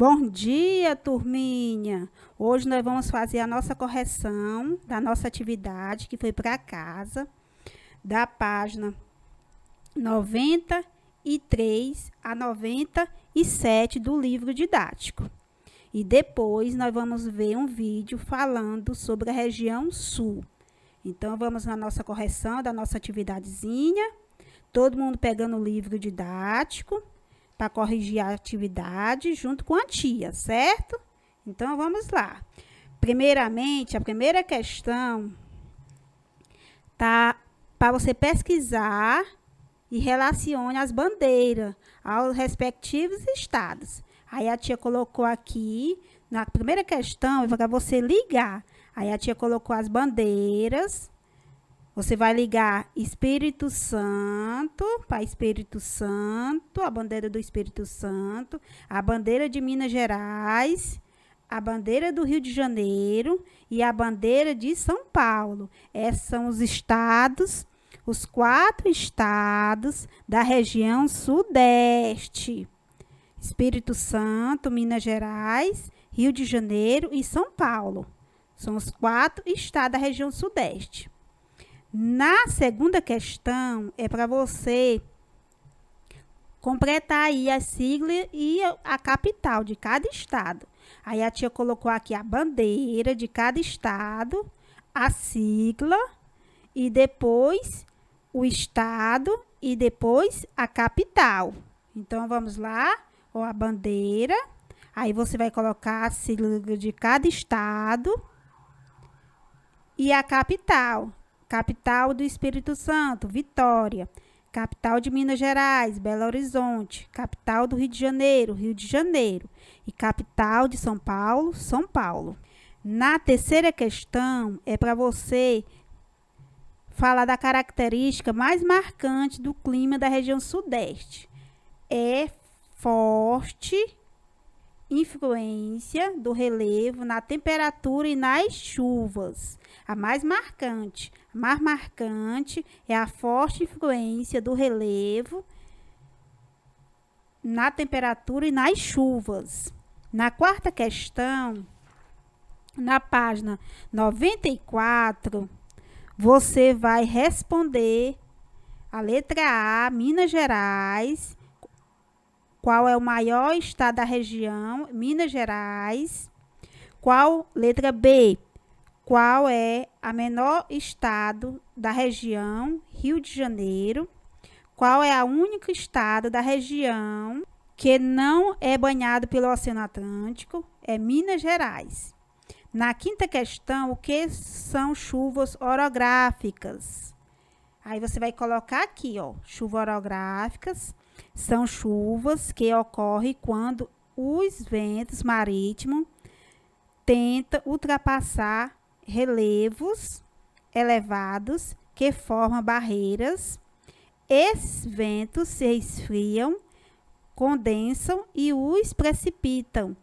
Bom dia, turminha! Hoje nós vamos fazer a nossa correção da nossa atividade, que foi para casa, da página 93 a 97 do livro didático. E depois nós vamos ver um vídeo falando sobre a região sul. Então, vamos na nossa correção da nossa atividadezinha. Todo mundo pegando o livro didático para corrigir a atividade junto com a tia, certo? Então, vamos lá. Primeiramente, a primeira questão tá para você pesquisar e relacione as bandeiras aos respectivos estados. Aí a tia colocou aqui, na primeira questão, é para você ligar. Aí a tia colocou as bandeiras. Você vai ligar Espírito Santo para Espírito Santo, a bandeira do Espírito Santo, a bandeira de Minas Gerais, a bandeira do Rio de Janeiro e a bandeira de São Paulo. Esses são os estados, os 4 estados da região sudeste. Espírito Santo, Minas Gerais, Rio de Janeiro e São Paulo. São os 4 estados da região sudeste. Na segunda questão, é para você completar aí a sigla e a capital de cada estado. Aí a tia colocou aqui a bandeira de cada estado, a sigla e depois o estado e depois a capital. Então, vamos lá, ó, a bandeira. Aí você vai colocar a sigla de cada estado e a capital. Capital do Espírito Santo, Vitória. Capital de Minas Gerais, Belo Horizonte. Capital do Rio de Janeiro, Rio de Janeiro. E capital de São Paulo, São Paulo. Na terceira questão, é para você falar da característica mais marcante do clima da região sudeste. É forte influência do relevo na temperatura e nas chuvas. A mais marcante é a forte influência do relevo na temperatura e nas chuvas. Na quarta questão, na página 94, você vai responder a letra A, Minas Gerais. Qual é o maior estado da região? Minas Gerais. Letra B. Qual é a menor estado da região? Rio de Janeiro. Qual é o único estado da região que não é banhado pelo Oceano Atlântico? É Minas Gerais. Na quinta questão, o que são chuvas orográficas? Aí você vai colocar aqui, ó, chuvas orográficas. São chuvas que ocorrem quando os ventos marítimos tentam ultrapassar relevos elevados que formam barreiras. Esses ventos se esfriam, condensam e os precipitam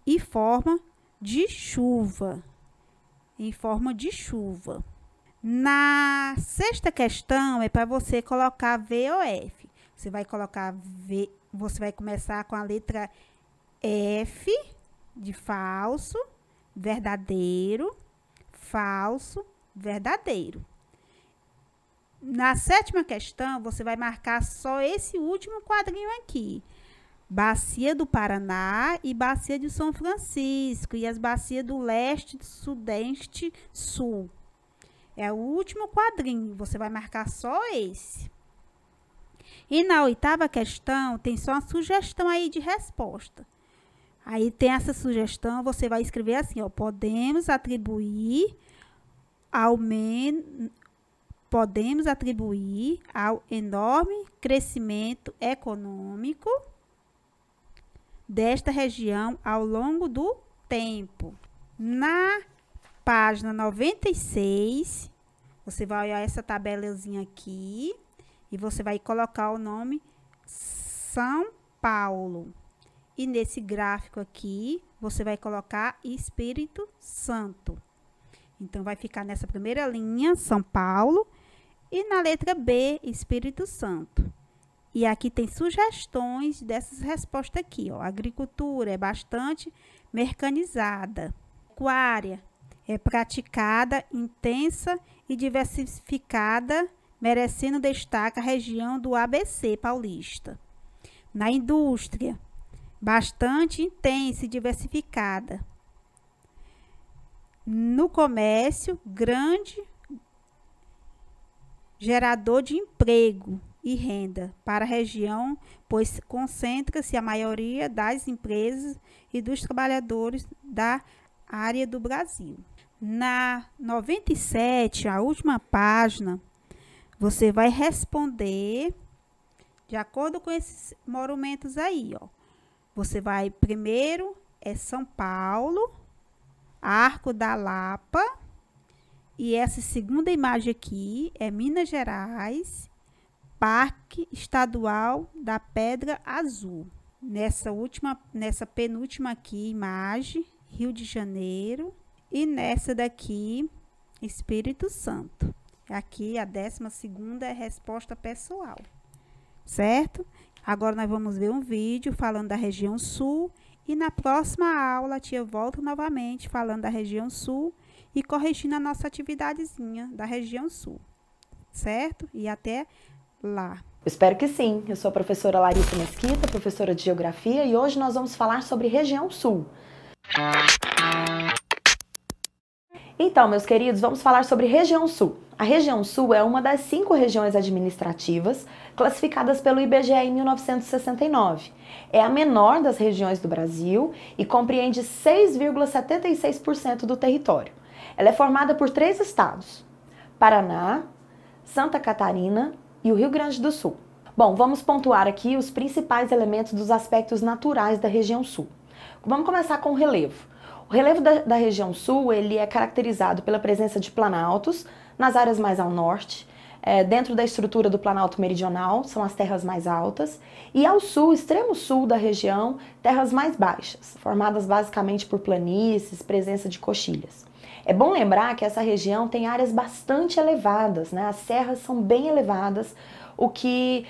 em forma de chuva. Na sexta questão é para você colocar V ou F. Você vai colocar V, você vai começar com a letra F de falso, verdadeiro, falso, verdadeiro. Na sétima questão, você vai marcar só esse último quadrinho aqui. Bacia do Paraná e Bacia de São Francisco e as bacias do leste, sudeste, sul. É o último quadrinho, você vai marcar só esse. E na oitava questão, tem só uma sugestão aí de resposta. Aí tem essa sugestão, você vai escrever assim, ó, podemos atribuir ao enorme crescimento econômico desta região ao longo do tempo. Na página 96, você vai olhar essa tabelazinha aqui. E você vai colocar o nome São Paulo. E nesse gráfico aqui, você vai colocar Espírito Santo. Então, vai ficar nessa primeira linha, São Paulo. E na letra B, Espírito Santo. E aqui tem sugestões dessas respostas aqui, ó. A agricultura é bastante mecanizada. Pecuária é praticada, intensa e diversificada, merecendo destaque a região do ABC paulista. Na indústria, bastante intensa e diversificada. No comércio, grande gerador de emprego e renda para a região, pois concentra-se a maioria das empresas e dos trabalhadores da área do Brasil. Na 97, a última página, você vai responder de acordo com esses monumentos aí, ó. Você vai, primeiro, é São Paulo, Arco da Lapa, e essa segunda imagem aqui é Minas Gerais, Parque Estadual da Pedra Azul. Nessa penúltima aqui, imagem, Rio de Janeiro, e nessa daqui, Espírito Santo. Aqui, a 12ª é resposta pessoal, certo? Agora, nós vamos ver um vídeo falando da região sul, e na próxima aula, a tia volta novamente falando da região sul e corrigindo a nossa atividadezinha da região sul, certo? E até lá. Eu espero que sim. Eu sou a professora Larissa Mesquita, professora de Geografia, e hoje nós vamos falar sobre região sul. Então, meus queridos, vamos falar sobre região sul. A região sul é uma das 5 regiões administrativas classificadas pelo IBGE em 1969. É a menor das regiões do Brasil e compreende 6,76% do território. Ela é formada por 3 estados: Paraná, Santa Catarina e o Rio Grande do Sul. Bom, vamos pontuar aqui os principais elementos dos aspectos naturais da região sul. Vamos começar com o relevo. O relevo da região sul, ele é caracterizado pela presença de planaltos nas áreas mais ao norte. Dentro da estrutura do Planalto Meridional, são as terras mais altas, e ao sul, extremo sul da região, terras mais baixas, formadas basicamente por planícies, presença de coxilhas. É bom lembrar que essa região tem áreas bastante elevadas, né? As serras são bem elevadas, o que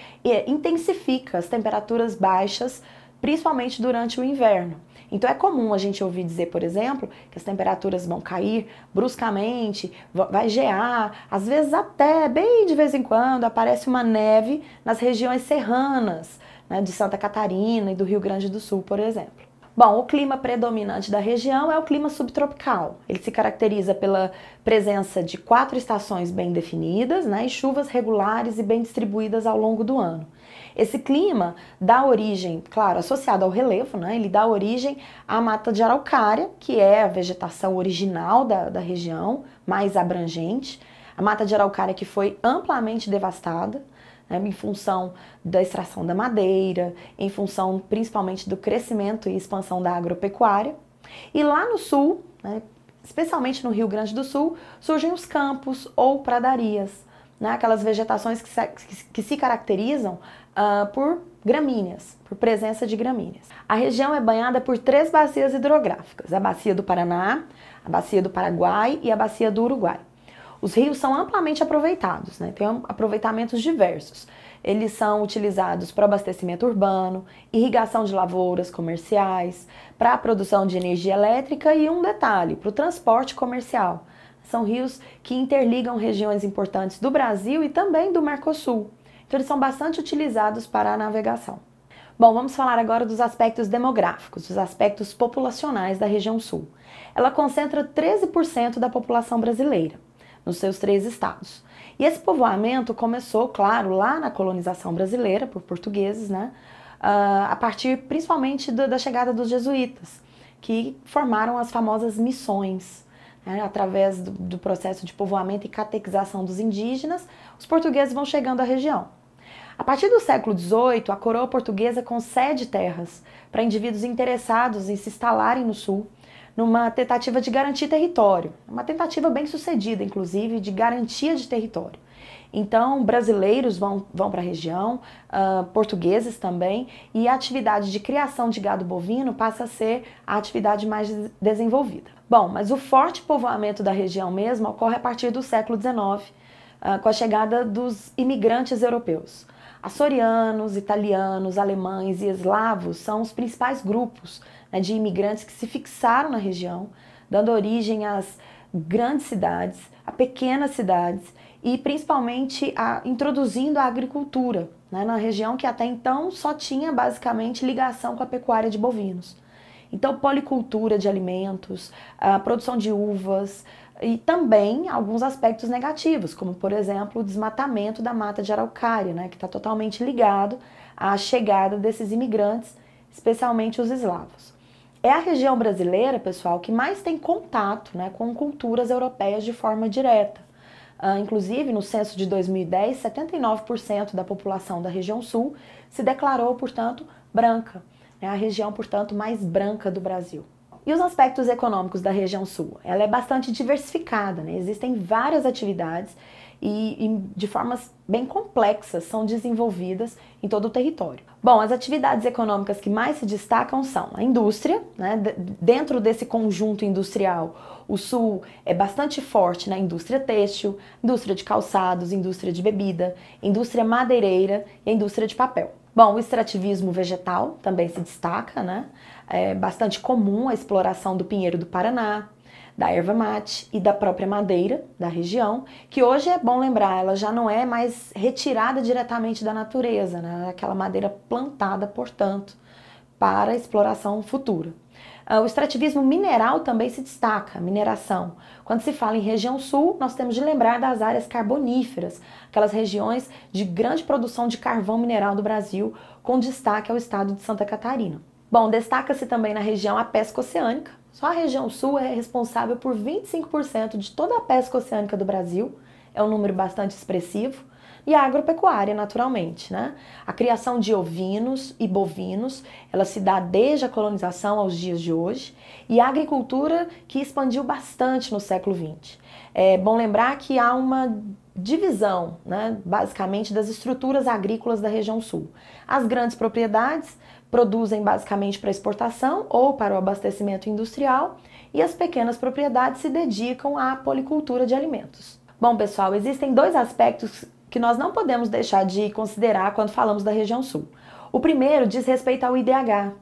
intensifica as temperaturas baixas, principalmente durante o inverno. Então é comum a gente ouvir dizer, por exemplo, que as temperaturas vão cair bruscamente, vai gear, às vezes até, bem de vez em quando, aparece uma neve nas regiões serranas, né, de Santa Catarina e do Rio Grande do Sul, por exemplo. Bom, o clima predominante da região é o clima subtropical. Ele se caracteriza pela presença de 4 estações bem definidas, né, e chuvas regulares e bem distribuídas ao longo do ano. Esse clima dá origem, claro, associado ao relevo, né, ele dá origem à mata de araucária, que é a vegetação original da região, mais abrangente. A mata de araucária que foi amplamente devastada, em função da extração da madeira, em função principalmente do crescimento e expansão da agropecuária. E lá no sul, né, especialmente no Rio Grande do Sul, surgem os campos ou pradarias, né, aquelas vegetações que se caracterizam por gramíneas, por presença de gramíneas. A região é banhada por 3 bacias hidrográficas: a Bacia do Paraná, a Bacia do Paraguai e a Bacia do Uruguai. Os rios são amplamente aproveitados, né? Tem aproveitamentos diversos. Eles são utilizados para abastecimento urbano, irrigação de lavouras comerciais, para a produção de energia elétrica e, um detalhe, para o transporte comercial. São rios que interligam regiões importantes do Brasil e também do Mercosul. Então, eles são bastante utilizados para a navegação. Bom, vamos falar agora dos aspectos demográficos, dos aspectos populacionais da região sul. Ela concentra 13% da população brasileira nos seus 3 estados. E esse povoamento começou, claro, lá na colonização brasileira, por portugueses, né? A partir principalmente da chegada dos jesuítas, que formaram as famosas missões. Né? Através do processo de povoamento e catequização dos indígenas, os portugueses vão chegando à região. A partir do século XVIII, a coroa portuguesa concede terras para indivíduos interessados em se instalarem no sul, numa tentativa de garantir território, uma tentativa bem sucedida, inclusive, de garantia de território. Então, brasileiros vão para a região, portugueses também, e a atividade de criação de gado bovino passa a ser a atividade mais desenvolvida. Bom, mas o forte povoamento da região mesmo ocorre a partir do século XIX, com a chegada dos imigrantes europeus. Açorianos, italianos, alemães e eslavos são os principais grupos, né, de imigrantes que se fixaram na região, dando origem às grandes cidades, a pequenas cidades e principalmente introduzindo a agricultura, né, na região que até então só tinha basicamente ligação com a pecuária de bovinos. Então, policultura de alimentos, a produção de uvas e também alguns aspectos negativos, como, por exemplo, o desmatamento da mata de araucária, né, que está totalmente ligado à chegada desses imigrantes, especialmente os eslavos. É a região brasileira, pessoal, que mais tem contato, né, com culturas europeias de forma direta. Inclusive, no censo de 2010, 79% da população da região sul se declarou, portanto, branca. É a região, portanto, mais branca do Brasil. E os aspectos econômicos da região sul? Ela é bastante diversificada, né? Existem várias atividades e de formas bem complexas são desenvolvidas em todo o território. Bom, as atividades econômicas que mais se destacam são a indústria, né? Dentro desse conjunto industrial, o sul é bastante forte na indústria têxtil, indústria de calçados, indústria de bebida, indústria madeireira e a indústria de papel. Bom, o extrativismo vegetal também se destaca, né? É bastante comum a exploração do pinheiro do Paraná, da erva mate e da própria madeira da região, que hoje é bom lembrar, ela já não é mais retirada diretamente da natureza, né? Aquela madeira plantada, portanto, para exploração futura. O extrativismo mineral também se destaca, mineração. Quando se fala em região sul, nós temos de lembrar das áreas carboníferas, aquelas regiões de grande produção de carvão mineral do Brasil, com destaque ao estado de Santa Catarina. Bom, destaca-se também na região a pesca oceânica. Só a região sul é responsável por 25% de toda a pesca oceânica do Brasil, é um número bastante expressivo. E a agropecuária, naturalmente, né? A criação de ovinos e bovinos, ela se dá desde a colonização aos dias de hoje, e a agricultura que expandiu bastante no século XX. É bom lembrar que há uma divisão, né, basicamente, das estruturas agrícolas da região sul. As grandes propriedades produzem basicamente para exportação ou para o abastecimento industrial, e as pequenas propriedades se dedicam à policultura de alimentos. Bom, pessoal, existem dois aspectos que nós não podemos deixar de considerar quando falamos da região sul. O primeiro diz respeito ao IDH.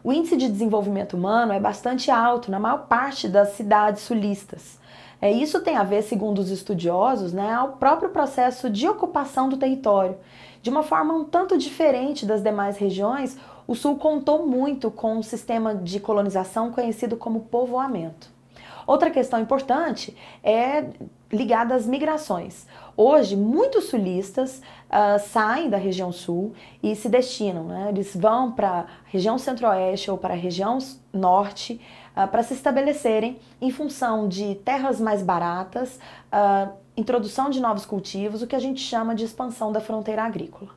O índice de desenvolvimento humano é bastante alto na maior parte das cidades sulistas. Isso tem a ver, segundo os estudiosos, né, ao próprio processo de ocupação do território. De uma forma um tanto diferente das demais regiões, o sul contou muito com um sistema de colonização conhecido como povoamento. Outra questão importante é ligada às migrações. Hoje, muitos sulistas saem da região sul e se destinam, né? Eles vão para a região centro-oeste ou para a região norte para se estabelecerem em função de terras mais baratas, introdução de novos cultivos, o que a gente chama de expansão da fronteira agrícola.